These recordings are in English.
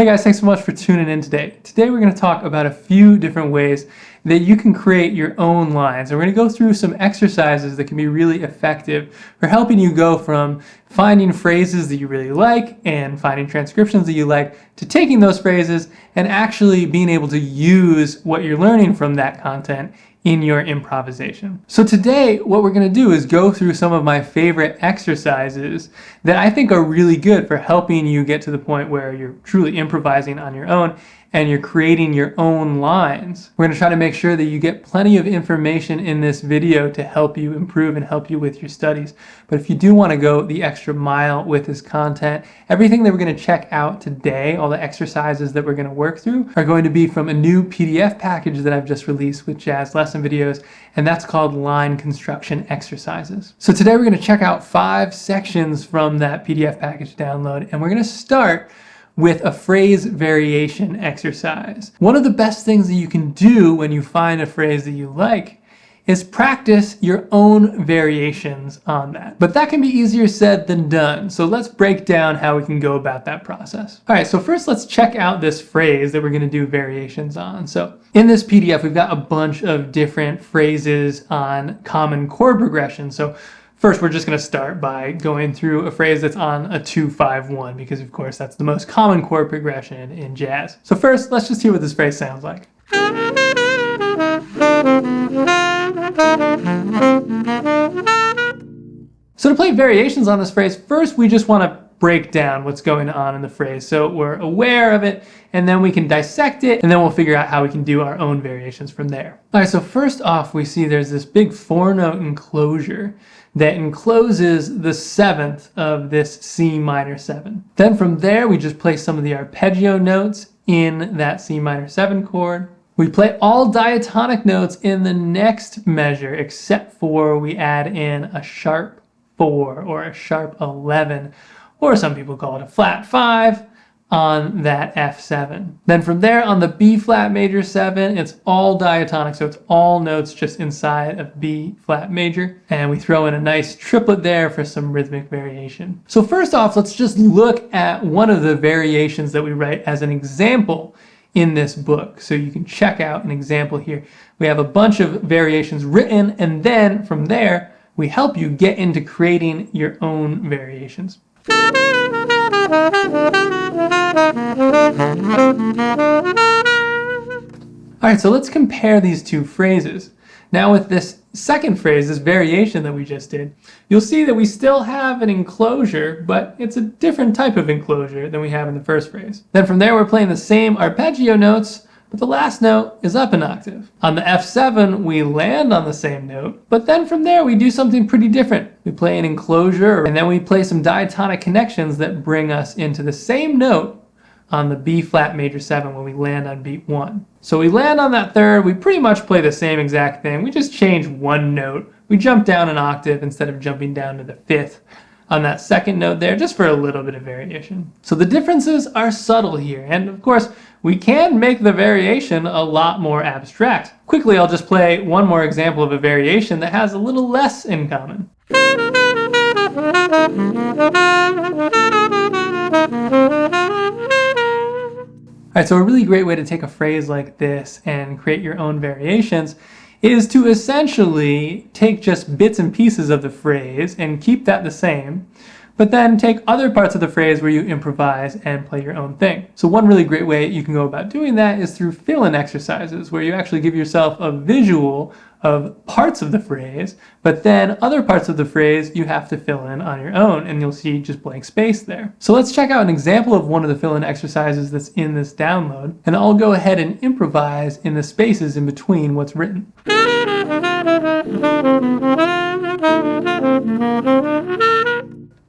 Hey guys, thanks so much for tuning in today. Today we're going to talk about a few different ways that you can create your own lines. And we're going to go through some exercises that can be really effective for helping you go from finding phrases that you really like and finding transcriptions that you like to taking those phrases and actually being able to use what you're learning from that content in your improvisation. So today, what we're going to do is go through some of my favorite exercises that I think are really good for helping you get to the point where you're truly improvising on your own and you're creating your own lines. We're going to try to make sure that you get plenty of information in this video to help you improve and help you with your studies. But if you do want to go the extra mile with this content, everything that we're going to check out today, all the exercises that we're going to work through, are going to be from a new PDF package that I've just released with jazz lesson videos, and that's called Line Construction Exercises. So today we're going to check out 5 sections from that PDF package download, and we're going to start with a phrase variation exercise. One of the best things that you can do when you find a phrase that you like is practice your own variations on that. But that can be easier said than done. So let's break down how we can go about that process. All right, so first let's check out this phrase that we're going to do variations on. So in this PDF, we've got a bunch of different phrases on common chord progression. So first, we're just going to start by going through a phrase that's on a 2-5-1 because, of course, that's the most common chord progression in jazz. So first, let's just hear what this phrase sounds like. So to play variations on this phrase, first we just want to break down what's going on in the phrase so we're aware of it, and then we can dissect it, and then we'll figure out how we can do our own variations from there. All right, so first off, we see there's this big 4-note enclosure that encloses the 7th of this C minor 7. Then from there, we just play some of the arpeggio notes in that C minor 7 chord. We play all diatonic notes in the next measure, except for we add in a sharp 4 or a sharp 11, or some people call it a flat 5 on that F7. Then from there on the B flat major 7, it's all diatonic, so it's all notes just inside of B flat major. And we throw in a nice triplet there for some rhythmic variation. So first off, let's just look at one of the variations that we write as an example in this book. So you can check out an example here. We have a bunch of variations written, and then from there, we help you get into creating your own variations. All right, so let's compare these two phrases. Now with this second phrase, this variation that we just did, you'll see that we still have an enclosure, but it's a different type of enclosure than we have in the first phrase. Then from there, we're playing the same arpeggio notes, but the last note is up an octave. On the F7, we land on the same note, but then from there, we do something pretty different. We play an enclosure, and then we play some diatonic connections that bring us into the same note on the B flat major 7 when we land on beat 1. So we land on that third, we pretty much play the same exact thing. We just change one note. We jump down an octave instead of jumping down to the 5th on that second note there, just for a little bit of variation. So the differences are subtle here, and of course, we can make the variation a lot more abstract. Quickly, I'll just play one more example of a variation that has a little less in common. All right, so a really great way to take a phrase like this and create your own variations is to essentially take just bits and pieces of the phrase and keep that the same, but then take other parts of the phrase where you improvise and play your own thing. So one really great way you can go about doing that is through fill-in exercises, where you actually give yourself a visual of parts of the phrase, but then other parts of the phrase you have to fill in on your own, and you'll see just blank space there. So let's check out an example of one of the fill-in exercises that's in this download, and I'll go ahead and improvise in the spaces in between what's written.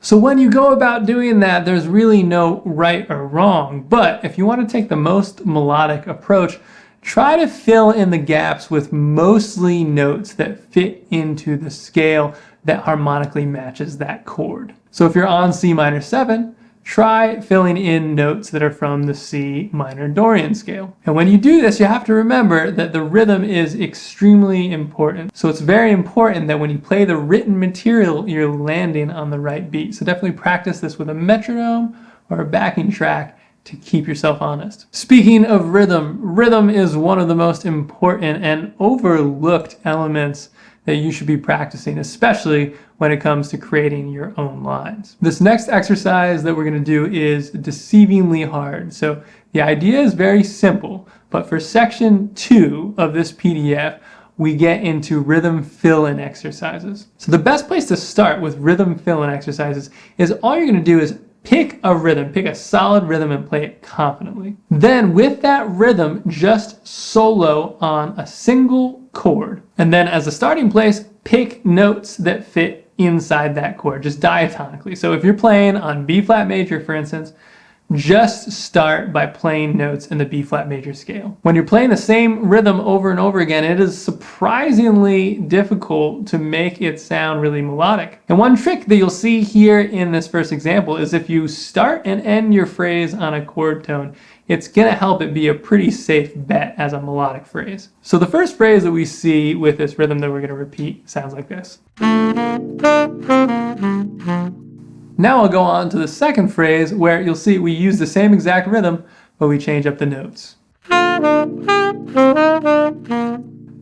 So when you go about doing that, there's really no right or wrong, but if you want to take the most melodic approach, try to fill in the gaps with mostly notes that fit into the scale that harmonically matches that chord. So if you're on C minor 7, try filling in notes that are from the C minor Dorian scale. And when you do this, you have to remember that the rhythm is extremely important. So it's very important that when you play the written material, you're landing on the right beat. So definitely practice this with a metronome or a backing track to keep yourself honest. Speaking of rhythm, rhythm is one of the most important and overlooked elements that you should be practicing, especially when it comes to creating your own lines. This next exercise that we're going to do is deceivingly hard. So the idea is very simple, but for section 2 of this PDF, we get into rhythm fill-in exercises. So the best place to start with rhythm fill-in exercises is all you're going to do is pick a rhythm, pick a solid rhythm and play it confidently. Then with that rhythm, just solo on a single chord. And then as a starting place, pick notes that fit inside that chord, just diatonically. So if you're playing on B flat major, for instance, just start by playing notes in the B flat major scale. When you're playing the same rhythm over and over again, it is surprisingly difficult to make it sound really melodic. And one trick that you'll see here in this first example is if you start and end your phrase on a chord tone, it's going to help it be a pretty safe bet as a melodic phrase. So the first phrase that we see with this rhythm that we're going to repeat sounds like this. Now I'll go on to the second phrase where you'll see we use the same exact rhythm, but we change up the notes.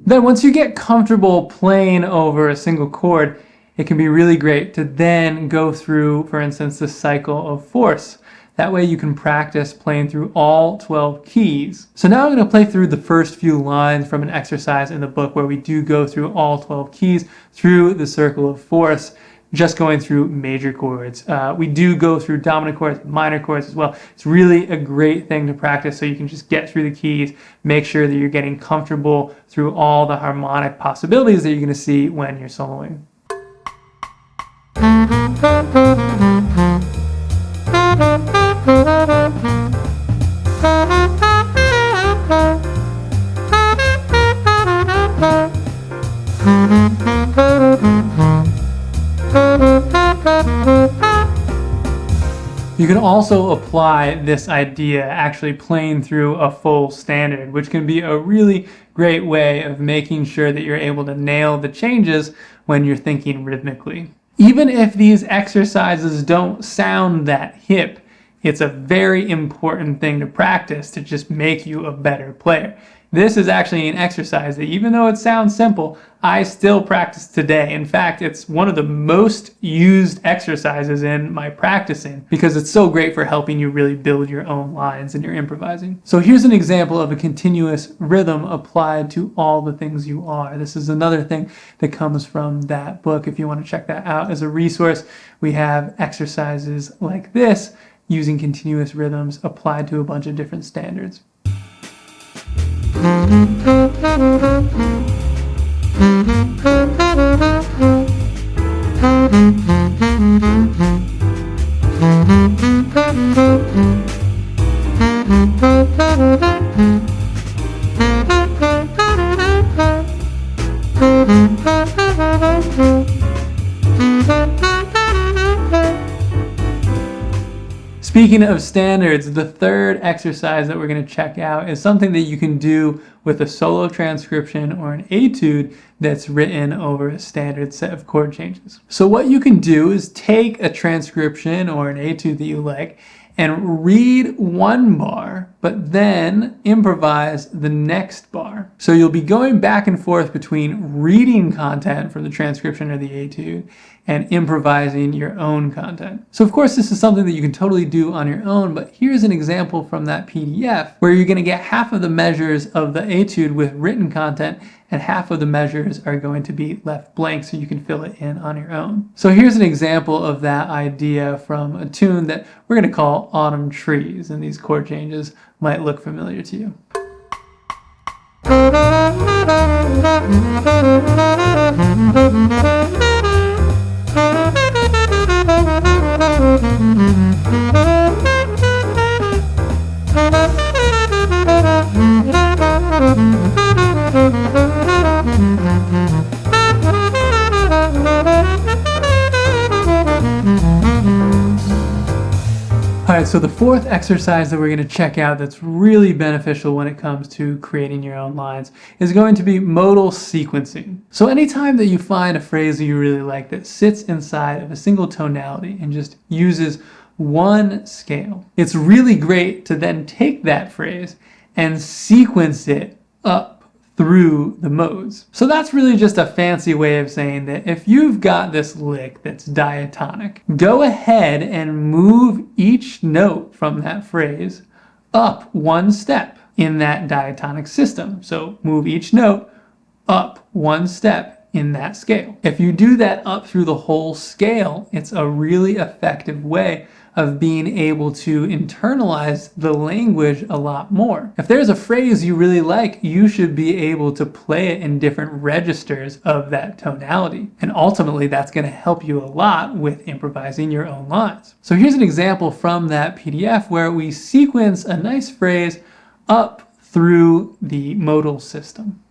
Then once you get comfortable playing over a single chord, it can be really great to then go through, for instance, the cycle of fourths. That way you can practice playing through all 12 keys. So now I'm going to play through the first few lines from an exercise in the book where we do go through all 12 keys through the circle of fourths, just going through major chords. We do go through dominant chords, minor chords as well. It's really a great thing to practice so you can just get through the keys, make sure that you're getting comfortable through all the harmonic possibilities that you're going to see when you're soloing. You can also apply this idea actually playing through a full standard, which can be a really great way of making sure that you're able to nail the changes when you're thinking rhythmically. Even if these exercises don't sound that hip, it's a very important thing to practice to just make you a better player. This is actually an exercise that, even though it sounds simple, I still practice today. In fact, it's one of the most used exercises in my practicing because it's so great for helping you really build your own lines in your improvising. So here's an example of a continuous rhythm applied to all the things you are. This is another thing that comes from that book. If you want to check that out as a resource, we have exercises like this using continuous rhythms applied to a bunch of different standards. Speaking of standards, the third exercise that we're going to check out is something that you can do with a solo transcription or an etude that's written over a standard set of chord changes. So what you can do is take a transcription or an etude that you like and read one bar, but then improvise the next bar. So you'll be going back and forth between reading content from the transcription or the etude and improvising your own content. So of course this is something that you can totally do on your own, but here's an example from that PDF where you're going to get half of the measures of the etude with written content and half of the measures are going to be left blank so you can fill it in on your own. So here's an example of that idea from a tune that we're going to call Autumn Trees, and these chord changes might look familiar to you. Alright, so the fourth exercise that we're going to check out that's really beneficial when it comes to creating your own lines is going to be modal sequencing. So anytime that you find a phrase that you really like that sits inside of a single tonality and just uses one scale. It's really great to then take that phrase and sequence it up through the modes. So that's really just a fancy way of saying that if you've got this lick that's diatonic, go ahead and move each note from that phrase up one step in that diatonic system. So move each note up one step in that scale. If you do that up through the whole scale, it's a really effective way of being able to internalize the language a lot more. If there's a phrase you really like, you should be able to play it in different registers of that tonality. And ultimately, that's going to help you a lot with improvising your own lines. So here's an example from that PDF where we sequence a nice phrase up through the modal system.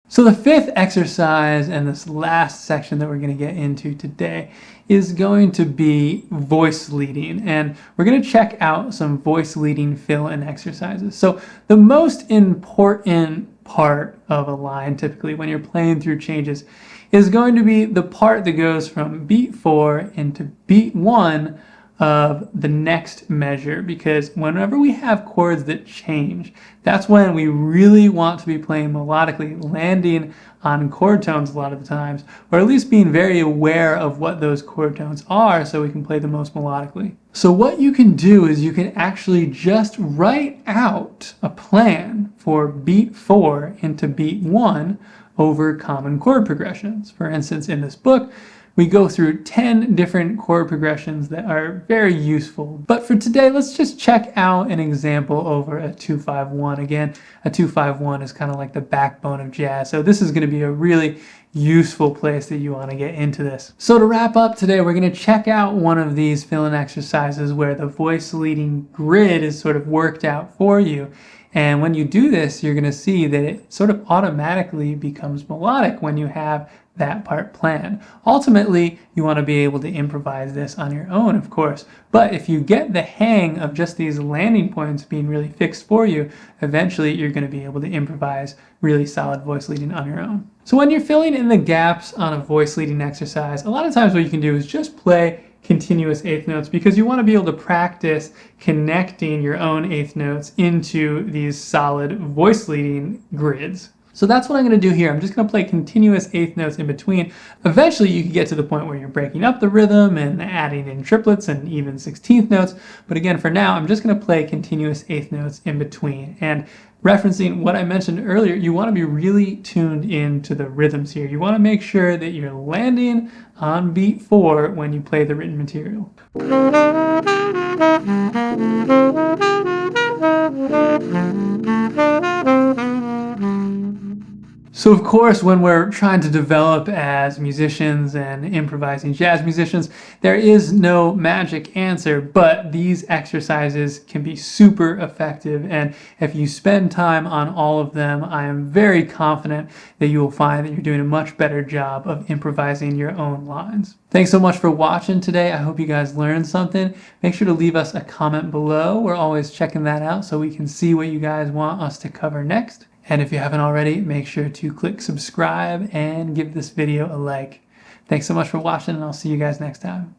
So the fifth exercise and this last section that we're going to get into today is going to be voice leading, and we're going to check out some voice leading fill-in exercises. So the most important part of a line, typically when you're playing through changes, is going to be the part that goes from beat 4 into beat 1 of the next measure, because whenever we have chords that change, that's when we really want to be playing melodically, landing on chord tones a lot of the times, or at least being very aware of what those chord tones are so we can play the most melodically. So what you can do is you can actually just write out a plan for beat 4 into beat 1 over common chord progressions. For instance, in this book, we go through 10 different chord progressions that are very useful. But for today, let's just check out an example over a 2-5-1. Again, a 2-5-1 is kind of like the backbone of jazz. So this is going to be a really useful place that you want to get into this. So to wrap up today, we're going to check out one of these fill-in exercises where the voice leading grid is sort of worked out for you. And when you do this, you're going to see that it sort of automatically becomes melodic when you have that part planned. Ultimately, you want to be able to improvise this on your own, of course. But if you get the hang of just these landing points being really fixed for you, eventually you're going to be able to improvise really solid voice leading on your own. So when you're filling in the gaps on a voice leading exercise, a lot of times what you can do is just play continuous eighth notes, because you want to be able to practice connecting your own eighth notes into these solid voice leading grids. So that's what I'm going to do here. I'm just going to play continuous eighth notes in between. Eventually you can get to the point where you're breaking up the rhythm and adding in triplets and even 16th notes. But again, for now, I'm just going to play continuous eighth notes in between. And referencing what I mentioned earlier, you want to be really tuned into the rhythms here. You want to make sure that you're landing on beat 4 when you play the written material. So of course, when we're trying to develop as musicians and improvising jazz musicians, there is no magic answer, but these exercises can be super effective. And if you spend time on all of them, I am very confident that you will find that you're doing a much better job of improvising your own lines. Thanks so much for watching today. I hope you guys learned something. Make sure to leave us a comment below. We're always checking that out so we can see what you guys want us to cover next. And if you haven't already, make sure to click subscribe and give this video a like. Thanks so much for watching, and I'll see you guys next time.